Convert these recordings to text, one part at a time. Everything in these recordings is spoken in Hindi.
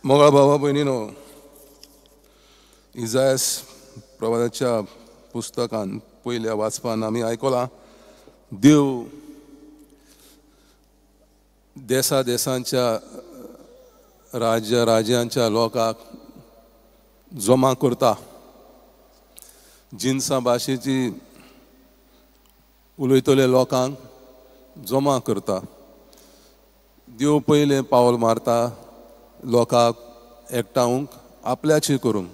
मोगा भावा भयणीनो, इजायास प्रवादाच्या पुस्तकान पयल्या वाचपान आमी आयकलां देव देसा देसांच्या राज्यांच्या लोकांक जमा करता. जिन्सा भाशेची उलयतले लोकांक जमा करता. देव पयलें पावल मारता लोकांक एकठांवूंक आपल्याची करूंक.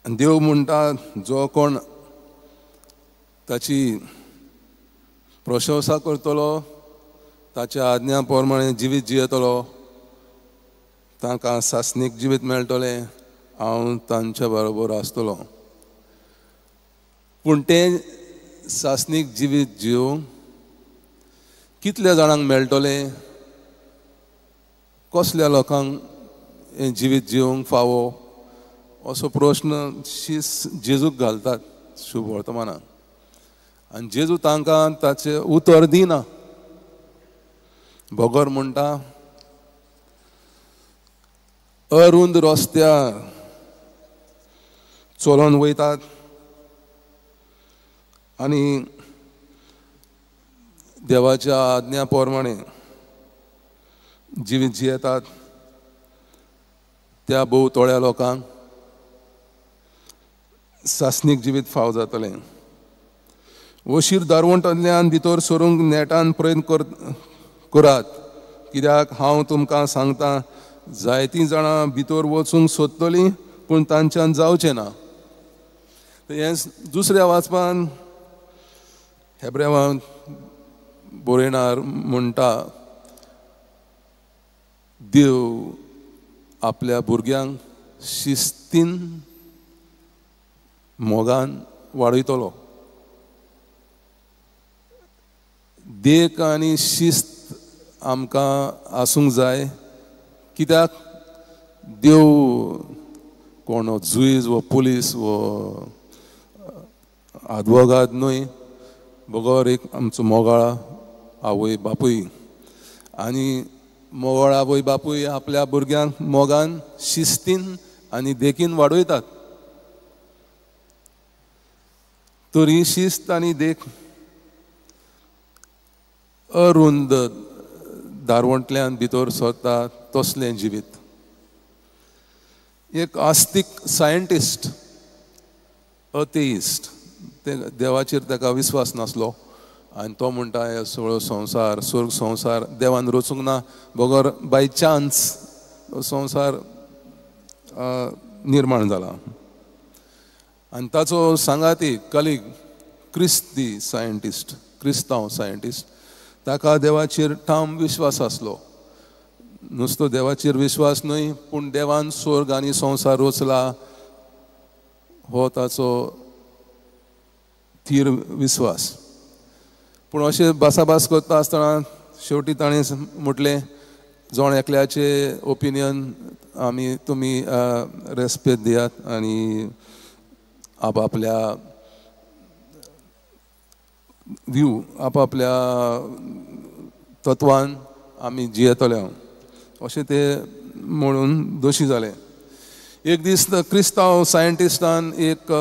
देव म्हणटा जो कोण ताची प्रशंसा करतलो, ताच्या आज्ञा प्रमाणे जिवीत जियेतलो, तांकां सासणीक जिवीत मेळटलें, हांव तांच्या बरोबर आसतलों. पूण तें सासणीक जिवीत जियोवंक कितल्या जाणांक मेळटलें, कसल्या लोकांक हें जिवीत जियोवंक फावो, असो प्रश्न जेजूक घालतात शुभ वर्तमानाक. आनी जेजू तांकां ताचें उतर दिना. भोगोर म्हणटा अरुंद रस्त्यार चलोन वयतात आनी देवाच्या आज्ञा प्रमाणे जिवीत जियेतात, त्या भोव थोड्या लोकांक सासणीक जिवीत फाव जातलें. वशीर दारवंटांतल्यान भितर सरूंक नेटान प्रयत्न करात, कित्याक हांव तुमकां सांगता जायतीं जाणां भितर वचूंक सोदतलीं पूण तांच्यान जावचें ना. हें दुसऱ्या वाचपान हेब्रेवान बरयणार म्हणटा देव आपल्या भुरग्यांक शिस्तीन मोगान वाडयतलो. देख आनी शिस्त आमकां आसूंक जाय, कित्याक देव कोण जुईज वो पुलीस वो आदवोगाद न्हय, भोगोर एक आमचो मोगाळ आवय बापूय. आनी मोगाळ आवय बापूय आपल्या भुरग्यांक मोगान शिस्तीन आनी देखीन वाडयतात. तर ही शिस्त आनी देख अरुंद दारवंतल्यान भितर सरता तसलें जिवीत. एक आस्तीक सायंटिस्ट, अथेइस्ट, देवाचेर ताका विस्वास नासलो आनी तो म्हणटा हे सगळो संवसार स्वर्ग संवसार देवान रचूंक ना, भोगोर बाय चान्स संवसार निर्माण जाला. आनी ताचो सांगाती कलीग क्रिस्ती सायंटिस्ट, क्रिस्तांव सायंटिस्ट, ताका देवाचेर ठाम विश्वास आसलो. नुसतो देवाचेर विश्वास न्हय, पूण देवान स्वर्ग आनी संवसार रचला हो ताचो थीर विश्वास. पूण अशें भासाभास करता आसतना शेवटी ताणें म्हटलें जोण एकल्याचे ओपिनियन तुमी रेस्पेद दियात आनी आपापल्या व्यू आपापल्या तत्वान आमी जियेतले अशें ते म्हणून दोशी जाले. एक दीस क्रिस्तांव सायंटिस्टान एक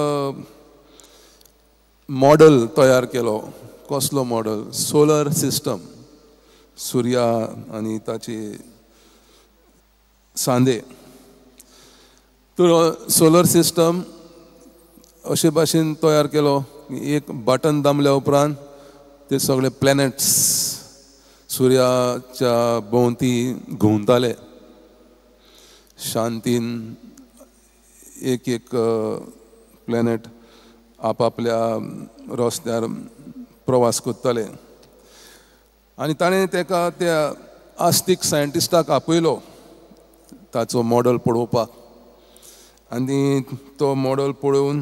मॉडल तयार केलो. कसलो मॉडल? सोलर सिस्टम, सुर्या आनी ताची सांदे. तर सोलर सिस्टम अशे भाशेन तयार केलो, एक बटन दामल्या उपरांत ते सगळे प्लॅनेट्स सुर्याच्या भोंवती घुंवताले शांतीन. एक एक प्लॅनेट आपापल्या रस्त्यार प्रवास करताले. आनी ताणें ताका त्या आस्तीक सायंटिस्टाक आपयलो ताचो मॉडल पळोवपाक. आनी तो मॉडल पळोवन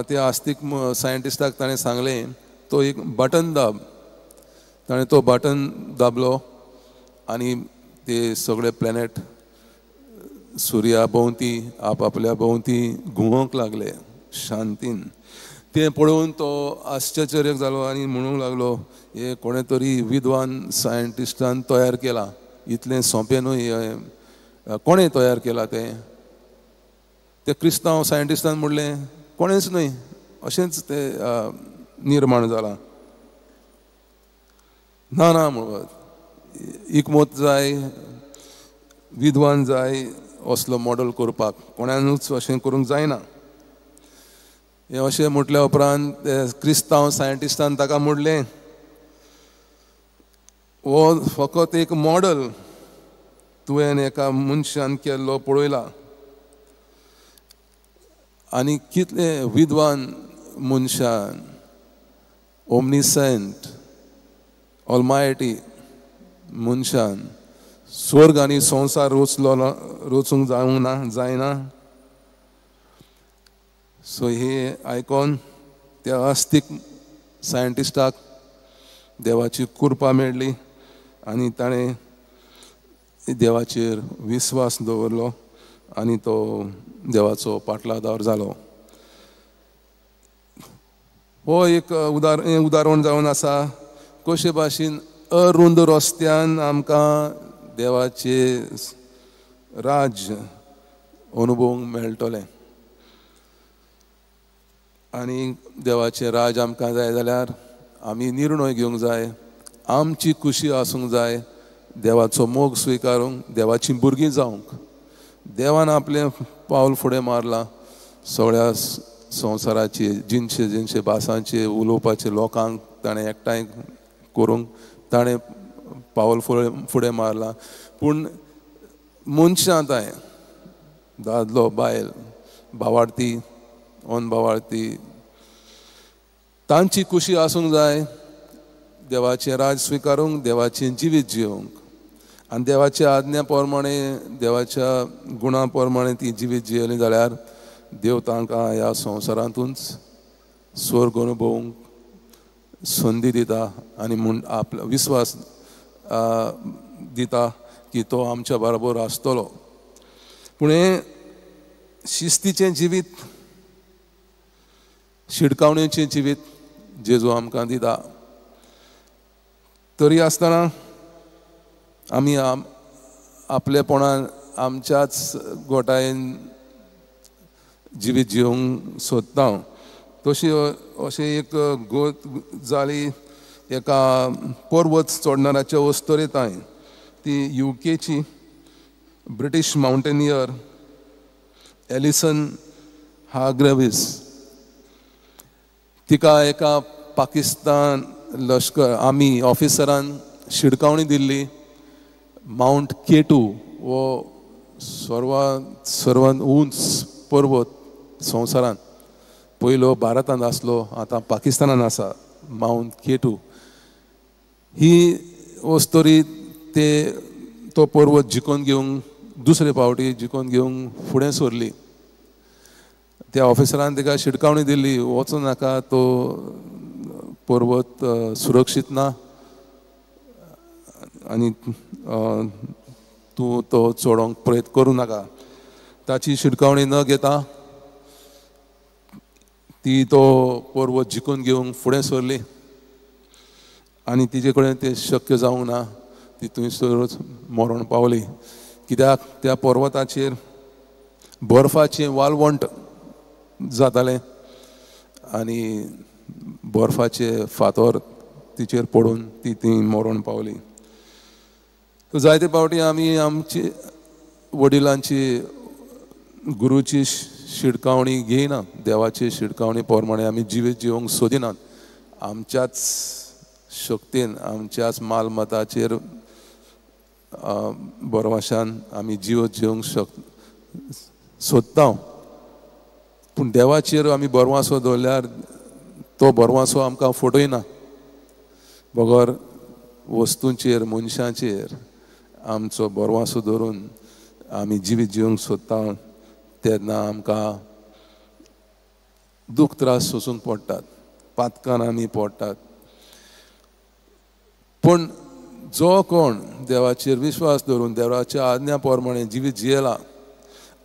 त्या आस्तीक सायंटिस्टाक ताणें सांगलें तो एक बटन दाब. ताणें तो बटन दाबलो आनी ते सगळे प्लॅनेट सुर्या भोंवती आपापल्या भोंवती घुंवोवंक लागले शांतीन. तें पळोवन तो आश्चर्य जालो आनी म्हणूंक लागलो हे कोणे तरी विद्वान सायंटिस्टान तयार केला, इतलें सोंपें न्हय, कोणें तयार केला ते क्रिस्तांव सायंटिस्टान म्हणलें कोणेंच न्हय, अशेंच तें निर्माण जालां. ना ना म्हणत एकमत जाय, विद्वान जाय असलो मॉडल करपाक, कोणानूच अशें करूंक जायना. हे अशें म्हटल्या उपरांत ते क्रिस्तांव सायंटिस्टान ताका म्हणलें हो फकत एक मॉडल तुवें एका मनशान केल्लो पळयला आनी कितले विद्वान मनशान, ओमनिसेंट ऑलमायटी मनशान स्वर्ग आनी संवसार रचूंक जायना. सो हे आयकोन त्या आस्तीक सायंटिस्टाक देवाची कृपा मेळ्ळी आनी ताणें देवाचेर विस्वास दवरलो आनी तो देवाचो पाटलादार जालो. हो एक उदाहरण जावन आसा कशे भाशेन अरुंद रस्त्यान आमकां देवाचे राज अनुभवूंक मेळटलें. आनी देवाचें राज आमकां जाय जाल्यार आमी निर्णय घेवंक जाय, आमची खुशी आसूंक जाय, देवाचो मोग स्विकारूंक, देवाची भुरगीं जावंक. देवान आपलें पावल फुडें मारलां सगळ्या संवसाराचे जिनशे भासांचे उलोवपाचे लोकांक ताणें एकठांय करूंक ताणें पावल फुडें मारलां. पूण मनशां आतां दादलो बायल, भावार्थी ओन भावार्थी, तांची खुशी आसूंक जाय, देवाचें राज स्विकारूंक, देवाचें जिवीत जियोंक आनी देवाच्या आज्ञा प्रमाणें, देवाच्या गुणां प्रमाणें ती जिवीत जियेलीं जाल्यार देव तांकां ह्या संवसारांतूच स्वर्ग अनुभवूंक संदी दिता आनी म्हूण आपलो विस्वास दिता की तो आमच्या बरोबर आसतलो. पूण हें शिस्तीचें जिवीत, शिडकावणेचें जिवीत जेजू आमकां दिता. तरी आसतना आमी आपलेपणान आमच्याच गोठायेन जिवीत जिवंक सोदता. तशी अशें एक गोत जाली एका पर्वत चोडणाऱ्याच्या वस्तोरेंताय. ती युकेची ब्रिटीश माउंटेनियर एलिसन हार्ग्रेव्हिस. तिका एका पाकिस्तान लश्कर आर्मी ऑफिसरान शिडकावणी दिल्ली. माउंट केटू हो सर्वांत उंच पर्वत संवसारांत. पयलो भारतांत आसलो, आतां पाकिस्तानान आसा माउंट केटू. ही वस्तोरी तो पर्वत जिखून घेवंक, दुसरे फावटी जिखून घेवंक फुडें सरली. त्या ऑफिसरान तिका शिडकावणी दिल्ली, वचूं नाका, तो पर्वत सुरक्षीत ना आनी तूं तो चोडोंक प्रयत्न करूं नाका. ताची शिडकावणी न घेता ती तो पर्वत जिखून घेवंक फुडें सरली आनी तिचे कडेन तें शक्य जावंक ना. ती थंयसरूच मरण पावली. कित्याक त्या पर्वताचेर बर्फाचें वाळवंट जातालें आनी बर्फाचे फातर तिचेर पडून ती थंय मरण पावली. जायते फावटी आमी आमची वडिलांची गुरूची शिडकावणी घेयना, देवाची शिडकावणी प्रमाणे आमी जिवीत जिवंक सोदिनात. आमच्याच शक्तीन, आमच्याच मालमताचेर भरवशान आमी जिवीत जिवंक सोदता. पूण देवाचेर आमी भरवंसो दवरल्यार तो भरवंसो आमकां फटयना. बगर वस्तूंचेर, मनशांचेर आमचो भरवंसो दवरून आमी जिवीत जिवंक सोदता तेन्ना आमकां दूख त्रास सोंसूंक पडटात, पातकान आमी पडटात. पूण जो कोण देवाचेर विश्वास दवरून देवाच्या आज्ञा प्रमाणे जिवीत जियेला,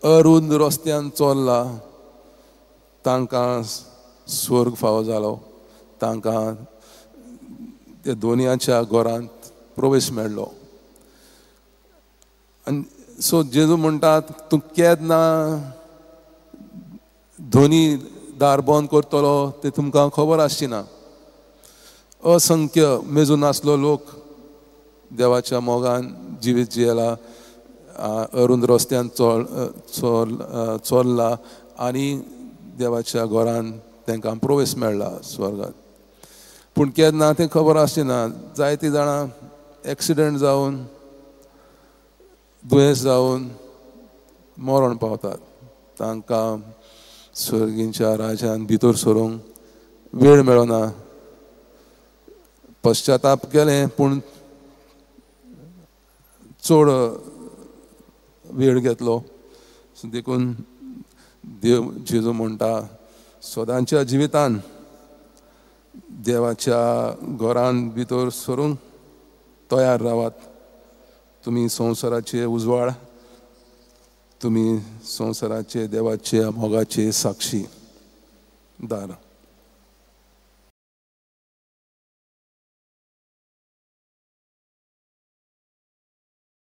अरुंद रस्त्यान चल्ला, तांकां स्वर्ग फावो जालो, तांकां त्या दोनयाच्या घरांत प्रवेश मेळ्ळो. आनी सो जेजू म्हणटात तूं केन्ना दोनी दार बंद करतलो ते तुमकां खबर आसची ना. असंख्य मेजून आसलो लोक देवाच्या मोगान जिवीत जियेला, अरुंद रस्त्यान चोरला आनी देवाच्या घरान तांकां प्रवेश मेळ्ळा स्वर्गांत. पूण केन्ना तें खबर आसची ना. जायतीं जाणां एक्सिडेंट जावन, दुयेंस जावन मरण पावतात. तांकां स्वर्गीच्या राज्यान भितर सरूंक वेळ मेळना. पश्चाताप केलें पूण चड वेळ घेतलो. देखून देव जेजू म्हणटा सदांच्या जिवितान देवाच्या घरान भितर सरूंक तयार रावात. तुमी संवसाराचे उजवाड, तुमी संवसाराचे देवाचे मोगाचे साक्षी दार.